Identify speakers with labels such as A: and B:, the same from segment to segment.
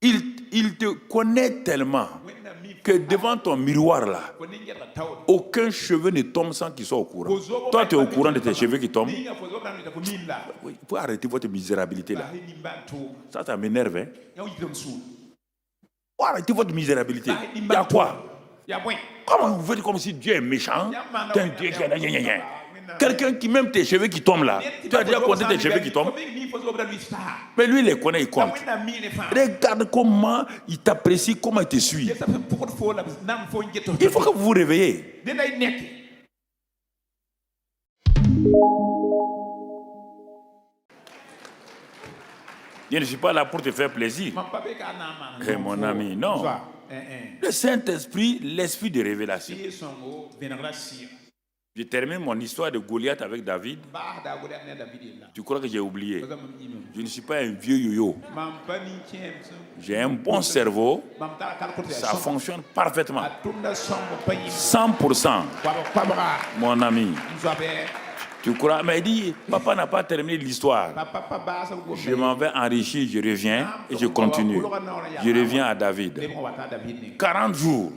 A: il te connaît tellement que devant ton miroir là, aucun cheveu ne tombe sans qu'il soit au courant. Toi, tu es au courant de tes cheveux qui tombent. Vous pouvez arrêter votre misérabilité là. Ça m'énerve. Hein? Vous arrêtez votre misérabilité. Il y a quoi? Comment vous faites comme si Dieu est méchant? T'es un Dieu qui est... Quelqu'un qui, même tes cheveux qui tombent là, tu as déjà compté tes cheveux qui tombent? Mais lui, il les connaît, il compte. Regarde comment il t'apprécie, comment il te suit. Il faut que vous vous réveillez. Je ne suis pas là pour te faire plaisir. Mon ami, non. Le Saint-Esprit, l'esprit de révélation. Je termine mon histoire de Goliath avec David. Tu crois que j'ai oublié? Je ne suis pas un vieux yo-yo. J'ai un bon cerveau. Ça fonctionne parfaitement. 100%. Mon ami. Tu crois? Mais il dit, papa n'a pas terminé l'histoire. Je m'en vais enrichir, je reviens et je continue. Je reviens à David. 40 jours,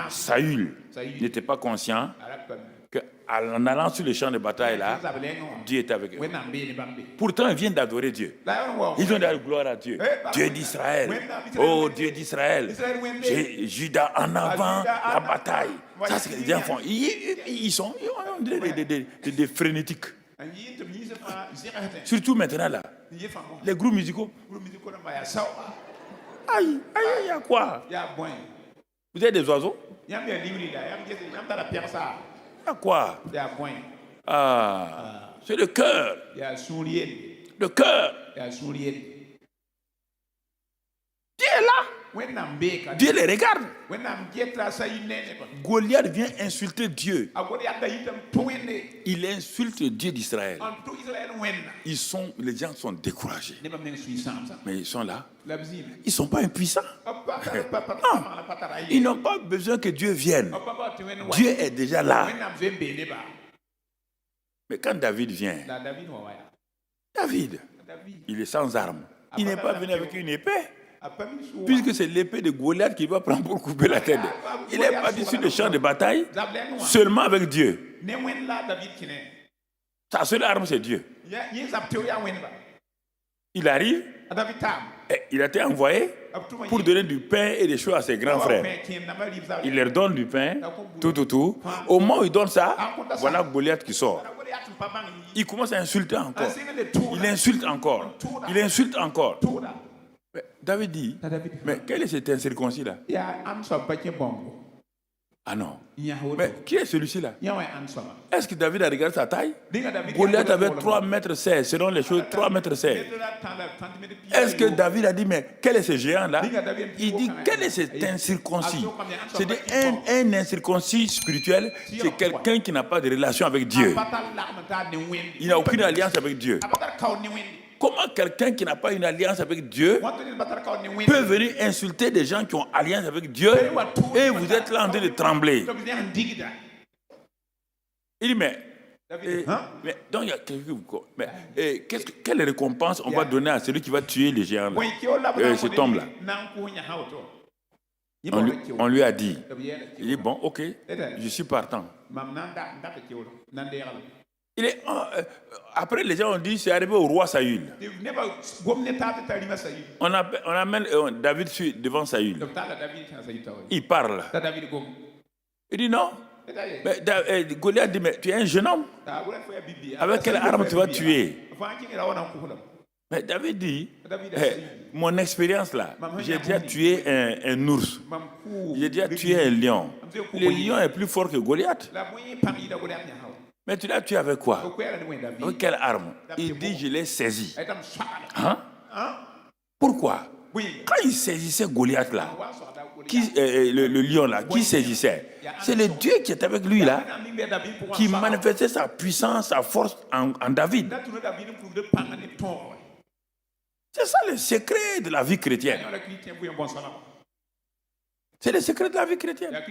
A: Saül n'était pas conscient qu'en allant sur le champ de bataille là, Dieu était avec eux. Pourtant, ils viennent d'adorer Dieu. Ils ont dit gloire à Dieu. Dieu d'Israël. Oh, Dieu d'Israël. Judas en avant, la bataille. Ça, c'est ce que les gens font. Ils sont des frénétiques. Surtout maintenant là. Les groupes musicaux. Aïe, il y a quoi? Vous êtes des oiseaux? Il y a quoi? Ah, c'est le cœur. Le cœur. Dieu est là. Dieu les regarde. Goliath vient insulter Dieu. Il insulte Dieu d'Israël. Les gens sont découragés. Mais ils sont là. Ils ne sont pas impuissants. Non. Ils n'ont pas besoin que Dieu vienne. Dieu est déjà là. Mais quand David vient, David, il est sans armes. Il n'est pas venu avec une épée. Puisque c'est l'épée de Goliath qu'il va prendre pour couper la tête. Il est parti sur le champ de bataille seulement avec Dieu. Sa seule arme, c'est Dieu. Il arrive, et il a été envoyé pour donner du pain et des choses à ses grands frères. Il leur donne du pain, tout. Au moment où il donne ça, voilà Goliath qui sort. Il commence à insulter encore. Il insulte encore. Mais David dit, mais quel est cet incirconcis-là? Ah non. Mais qui est celui-ci-là? Est-ce que David a regardé sa taille? Goliath avait 3,16 mètres, selon les choses, 3,16 mètres. Est-ce que David a dit, mais quel est ce géant-là? Il dit, quel est cet incirconcis? C'est un incirconcis spirituel, c'est quelqu'un qui n'a pas de relation avec Dieu. Il n'a aucune alliance avec Dieu. Comment quelqu'un qui n'a pas une alliance avec Dieu peut venir insulter des gens qui ont alliance avec Dieu et vous êtes là en train de trembler? Il dit, mais donc il y a quelle récompense on va donner à celui qui va tuer les géants là, cet homme là? On lui a dit, il dit, bon, ok, je suis partant. Après, les gens ont dit, c'est arrivé au roi Saül. On amène David devant Saül. Il parle. Il dit non. Mais Goliath dit, mais tu es un jeune homme. Avec quelle arme tu vas tuer? Mais David dit, mon expérience là, j'ai déjà tué un ours. J'ai déjà tué un lion. Le lion est plus fort que Goliath. Mais tu l'as tué avec quoi? Avec quelle arme? Il dit, je l'ai saisi. Hein? Pourquoi? Quand il saisissait Goliath là, le lion là, qui saisissait? C'est le Dieu qui est avec lui là, qui manifestait sa puissance, sa force en David. C'est ça le secret de la vie chrétienne. C'est le secret de la vie chrétienne.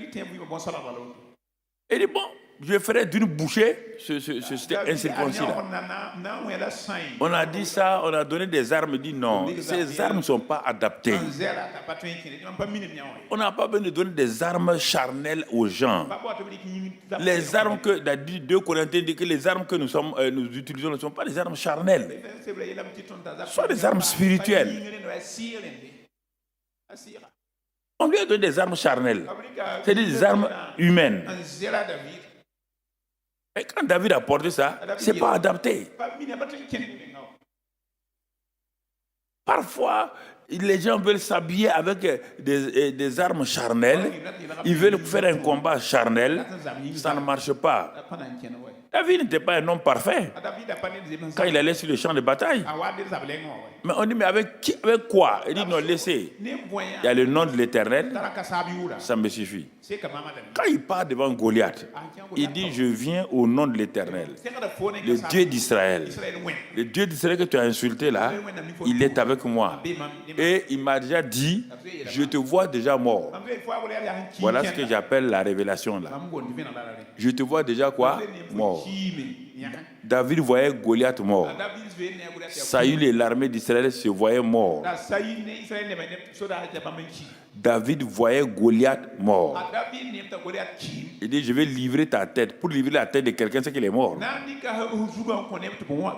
A: Il dit, bon, je ferai d'une bouchée ce incirconcis-là. On a dit ça, on a donné des armes, il dit non, ces armes ne sont pas adaptées. On n'a pas besoin de donner des armes charnelles aux gens. Les armes que, 2 Corinthiens dit que les armes que nous utilisons ne sont pas des armes charnelles. Ce sont des armes spirituelles. On lui a donné des armes charnelles. C'est des armes humaines. Et quand David a porté ça, ce n'est pas adapté. Parfois, les gens veulent s'habiller avec des armes charnelles. Ils veulent faire un combat charnel. Ça ne marche pas. David n'était pas un homme parfait quand il allait sur le champ de bataille. Mais on dit, mais avec quoi? Il dit, non, laissez. Il y a le nom de l'Éternel, ça me suffit. Quand il part devant Goliath, il dit, je viens au nom de l'Éternel, le Dieu d'Israël. Le Dieu d'Israël que tu as insulté là, il est avec moi. Et il m'a déjà dit, je te vois déjà mort. Voilà ce que j'appelle la révélation là. Je te vois déjà quoi? Mort. David voyait Goliath mort. Saül et l'armée d'Israël se voyaient morts. David voyait Goliath mort. Il dit, je vais livrer ta tête. Pour livrer la tête de quelqu'un, c'est qu'il est mort.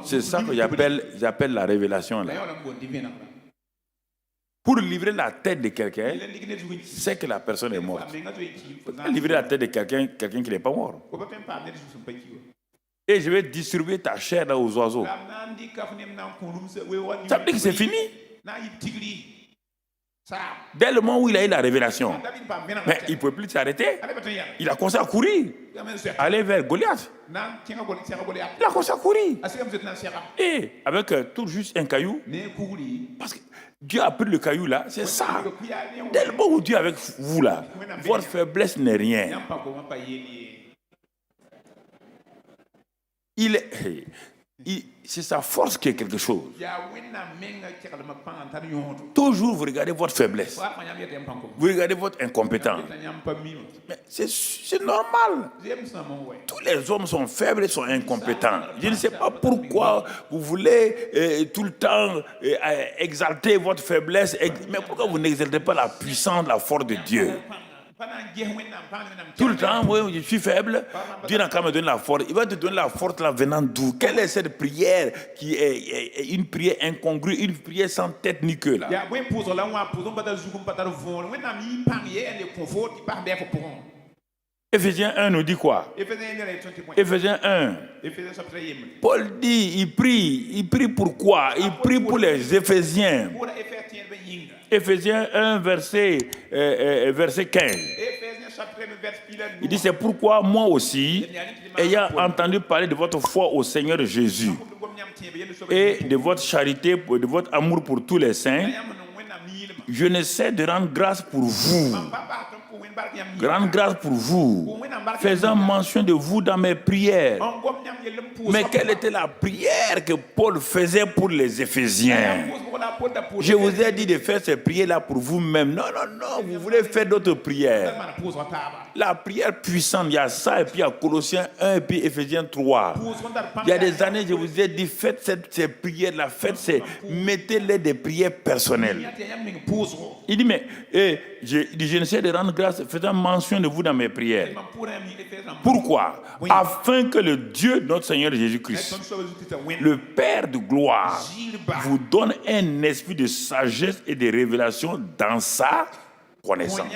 A: C'est ça que j'appelle la révélation là. Pour livrer la tête de quelqu'un, c'est que la personne est morte. Pour livrer la tête de quelqu'un qui n'est pas mort. Et je vais distribuer ta chair aux oiseaux. Ça veut dire que c'est fini. Dès le moment où il a eu la révélation, mais il ne peut plus s'arrêter. Il a commencé à courir. Aller vers Goliath. Il a commencé à courir. Et avec tout juste un caillou. Parce que Dieu a pris le caillou là, c'est ça. Dès le moment où Dieu est avec vous là, votre faiblesse n'est rien. C'est sa force qui est quelque chose. Toujours vous regardez votre faiblesse. Vous regardez votre incompétence. Mais c'est normal. Tous les hommes sont faibles et sont incompétents. Je ne sais pas pourquoi vous voulez tout le temps exalter votre faiblesse. Mais pourquoi vous n'exaltez pas la puissance, la force de Dieu? Tout le temps, oui, je suis faible. Dieu n'a qu'à me donner la force. Il va te donner la force là venant d'où? Quelle est cette prière qui est une prière incongrue, une prière sans tête ni queue là? Éphésiens 1 nous dit quoi? Éphésiens 1. Paul dit, il prie pourquoi? Il prie pour les Éphésiens. Éphésiens 1, verset 15. Il dit, c'est pourquoi moi aussi, ayant entendu parler de votre foi au Seigneur Jésus et de votre charité, de votre amour pour tous les saints, je ne sais de rendre grâce pour vous. Grande grâce pour vous, faisant mention de vous dans mes prières. Mais quelle était la prière que Paul faisait pour les Éphésiens? Je vous ai dit de faire ces prières-là pour vous-même. Non, vous voulez faire d'autres prières. La prière puissante, il y a ça, et puis il y a Colossiens 1, et puis Éphésiens 3. Il y a des années, je vous ai dit, faites ces prières-là, mettez-les des prières personnelles. Il dit, mais je ne sais de rendre grâce, faisant mention de vous dans mes prières. Pourquoi? Afin que le Dieu, notre Seigneur Jésus-Christ, le Père de gloire, vous donne un esprit de sagesse et de révélation dans sa connaissance.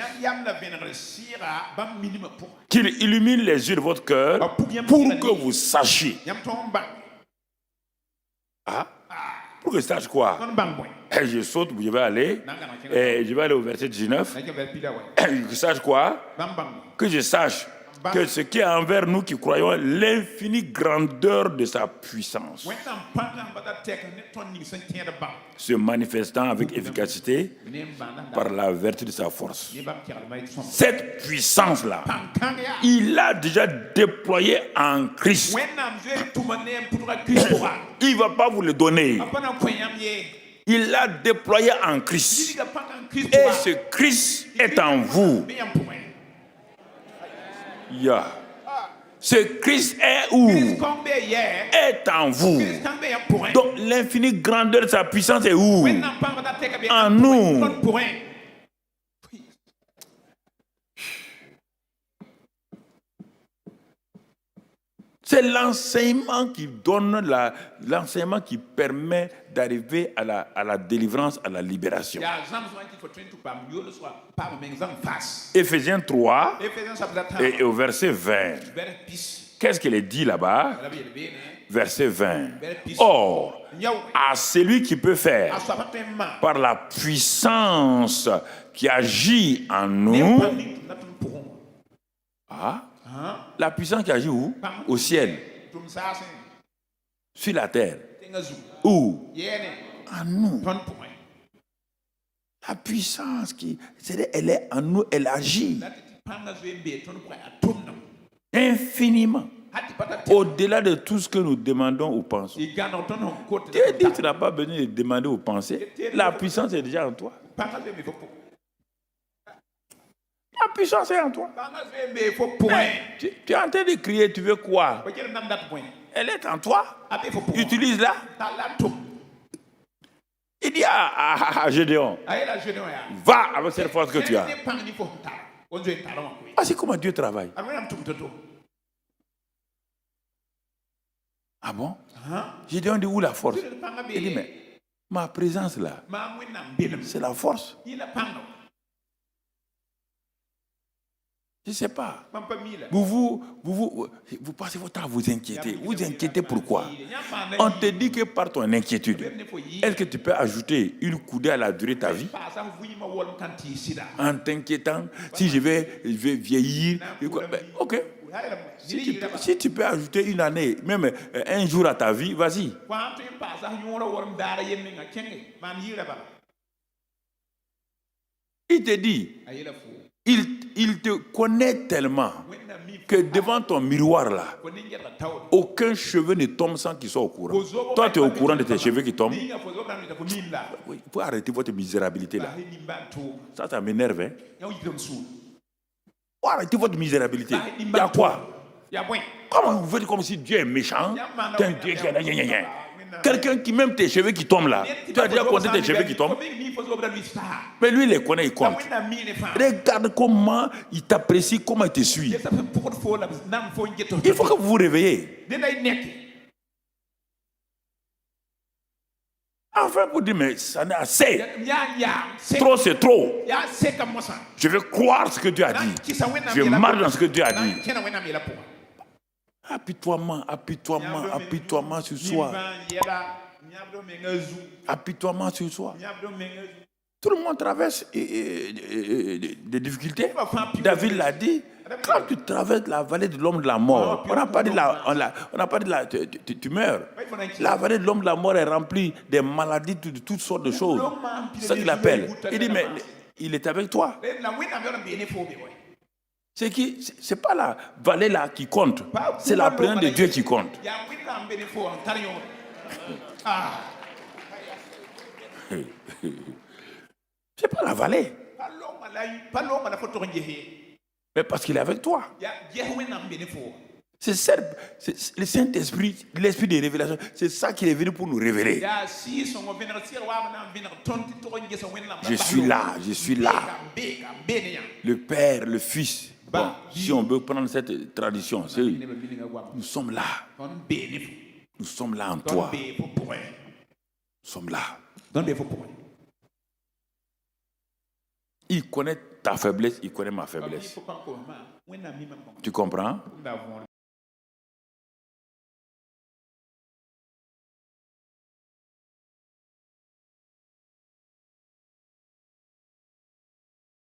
A: Qu'il illumine les yeux de votre cœur pour que vous sachiez. Pour que je sache quoi? Je saute, je vais aller au verset 19. Que je sache quoi? Que je sache que ce qui est envers nous qui croyons l'infinie grandeur de sa puissance, se manifestant avec efficacité par la vertu de sa force. Cette puissance-là, il l'a déjà déployée en Christ. Il ne va pas vous le donner. Il l'a déployé en Christ. Et ce Christ est en vous. Ce Christ est où? Est en vous. Donc l'infinie grandeur de sa puissance est où? En nous. C'est l'enseignement qui donne l'enseignement qui permet d'arriver à la délivrance, à la libération. Éphésiens 3 et au verset 20. Qu'est-ce qu'il est dit là-bas? Verset 20. Or, à celui qui peut faire par la puissance qui agit en nous. La puissance qui agit où? Au ciel. Sur la terre. Où? En nous. La puissance elle est en nous, elle agit infiniment. Au-delà de tout ce que nous demandons ou pensons. Tu n'as pas besoin de demander ou penser. La puissance est déjà en toi. La puissance est en toi. Tu es en train de crier, tu veux quoi? Elle est en toi. Utilise-la. Il dit à Gédéon, va avec cette force que tu as. C'est comment Dieu travaille. Ah bon? Gédéon dit où la force? Il dit mais ma présence là, c'est la force. Je ne sais pas. Vous passez votre temps à vous inquiéter. Vous inquiétez pourquoi? On te dit que par ton inquiétude, est-ce que tu peux ajouter une coudée à la durée de ta vie? En t'inquiétant, si je vais vieillir, ok. Si tu peux ajouter une année, même un jour à ta vie, vas-y. Il te dit, il te connaît tellement que devant ton miroir là, aucun cheveu ne tombe sans qu'il soit au courant. Toi, tu es au courant de tes cheveux qui tombent. Il faut arrêter votre misérabilité là. Ça m'énerve. Hein? Faut arrêter votre misérabilité. Il y a quoi? Comment vous faites comme si Dieu est méchant? Quelqu'un qui, même tes cheveux qui tombent là, tu as déjà compté tes cheveux qui tombent? Mais lui, il les connaît, il compte. Regarde comment il t'apprécie, comment il te suit. Il faut que vous vous réveillez. Enfin, vous dites, mais ça n'est assez. Trop, c'est trop. Je vais croire ce que Dieu a dit. Je marche dans ce que Dieu a dit. Apitoiement sur soi. Apitoiement sur soi. Tout le monde traverse des difficultés. David l'a dit. Quand tu traverses la vallée de l'homme de la mort, on n'a pas dit tu meurs. La vallée de l'homme de la mort est remplie de maladies, de toutes sortes de choses. C'est ça qu'il appelle. Il dit, mais il est avec toi. C'est pas la vallée là qui compte, c'est la présence de Dieu qui compte. C'est pas la vallée. Mais parce qu'il est avec toi. C'est le Saint-Esprit, l'esprit de révélation, c'est ça qui est venu pour nous révéler. Je suis là. Le Père, le Fils. Bon, si on veut prendre cette tradition, nous sommes là. Nous sommes là en toi. Nous sommes là. Il connaît ta faiblesse, il connaît ma faiblesse. Tu comprends?